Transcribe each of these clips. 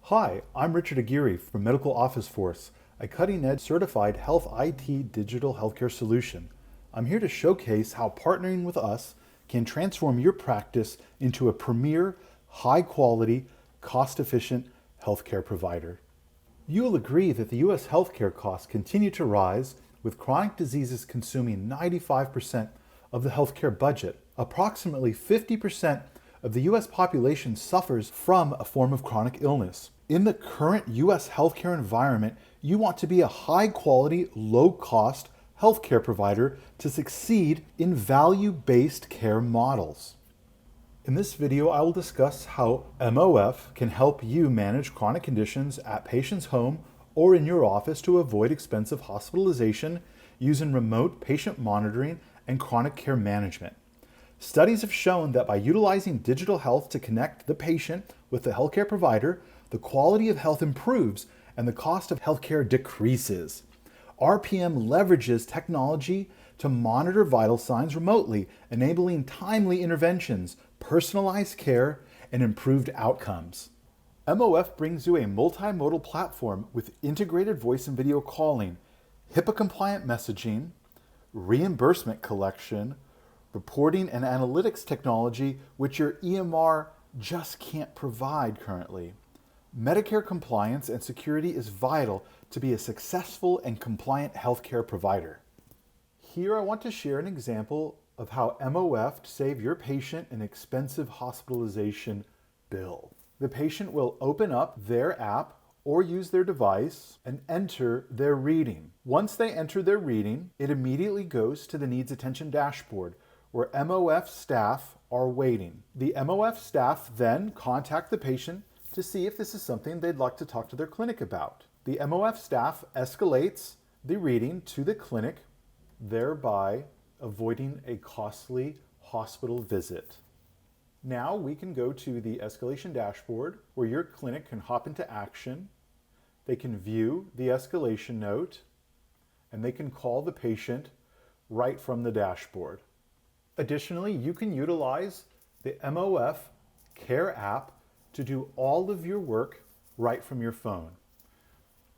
Hi, I'm Richard Aguirre from Medical Office Force, a cutting-edge certified health IT digital healthcare solution. I'm here to showcase how partnering with us can transform your practice into a premier, high-quality, cost-efficient healthcare provider. You will agree that the U.S. healthcare costs continue to rise, with chronic diseases consuming 95% of the healthcare budget. Approximately 50% of the U.S. population suffers from a form of chronic illness. In the current U.S. healthcare environment, you want to be a high-quality, low-cost healthcare provider to succeed in value-based care models. In this video, I will discuss how MOF can help you manage chronic conditions at patient's home or in your office to avoid expensive hospitalization using remote patient monitoring and chronic care management. Studies have shown that by utilizing digital health to connect the patient with the healthcare provider, the quality of health improves and the cost of healthcare decreases. RPM leverages technology to monitor vital signs remotely, enabling timely interventions, personalized care, and improved outcomes. MOF brings you a multimodal platform with integrated voice and video calling, HIPAA-compliant messaging, reimbursement collection, reporting and analytics technology, which your EMR just can't provide currently. Medicare compliance and security is vital to be a successful and compliant healthcare provider. Here I want to share an example of how MOF saved your patient an expensive hospitalization bill. The patient will open up their app or use their device and enter their reading. Once they enter their reading, it immediately goes to the Needs Attention dashboard, where MOF staff are waiting. The MOF staff then contact the patient to see if this is something they'd like to talk to their clinic about. The MOF staff escalates the reading to the clinic, thereby avoiding a costly hospital visit. Now we can go to the escalation dashboard where your clinic can hop into action. They can view the escalation note and they can call the patient right from the dashboard. Additionally, you can utilize the MOF Care app to do all of your work right from your phone.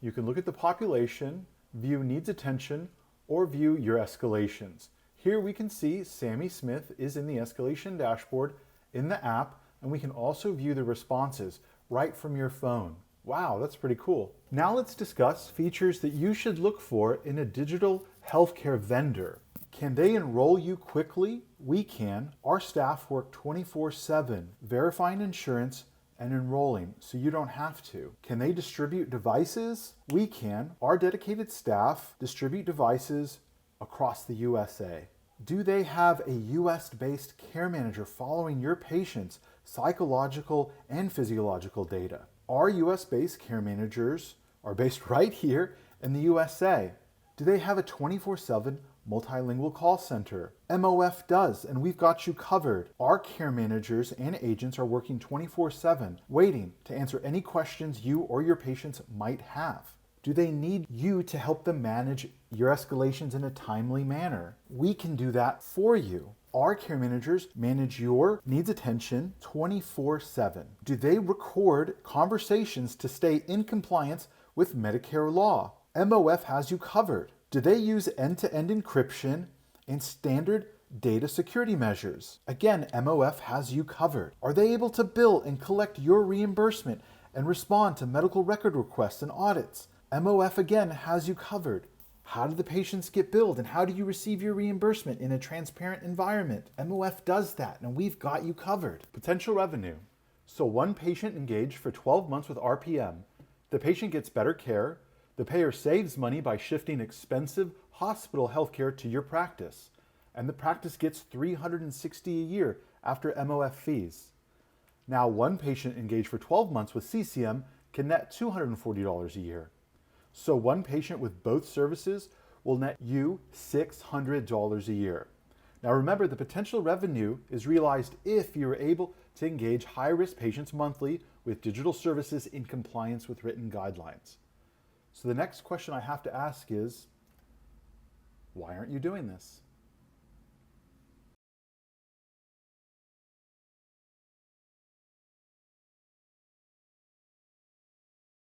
You can look at the population, view needs attention, or view your escalations. Here we can see Sammy Smith is in the escalation dashboard in the app, and we can also view the responses right from your phone. Wow, that's pretty cool. Now let's discuss features that you should look for in a digital healthcare vendor. Can they enroll you quickly? We can. Our staff work 24/7, verifying insurance and enrolling, so you don't have to. Can they distribute devices? We can. Our dedicated staff distribute devices across the USA. Do they have a US-based care manager following your patients' psychological and physiological data? Our US-based care managers are based right here in the USA. Do they have a 24/7 multilingual call center? MOF does, and we've got you covered. Our care managers and agents are working 24/7, waiting to answer any questions you or your patients might have. Do they need you to help them manage your escalations in a timely manner? We can do that for you. Our care managers manage your needs attention 24/7. Do they record conversations to stay in compliance with Medicare law? MOF has you covered. Do they use end-to-end encryption and standard data security measures? Again, MOF has you covered. Are they able to bill and collect your reimbursement and respond to medical record requests and audits? MOF again has you covered. How do the patients get billed and how do you receive your reimbursement in a transparent environment? MOF does that, and we've got you covered. Potential revenue. So one patient engaged for 12 months with RPM. The patient gets better care. The payer saves money by shifting expensive hospital healthcare to your practice. And the practice gets $360 a year after MOF fees. Now one patient engaged for 12 months with CCM can net $240 a year. So one patient with both services will net you $600 a year. Now remember, the potential revenue is realized if you're able to engage high-risk patients monthly with digital services in compliance with written guidelines. So the next question I have to ask is, why aren't you doing this?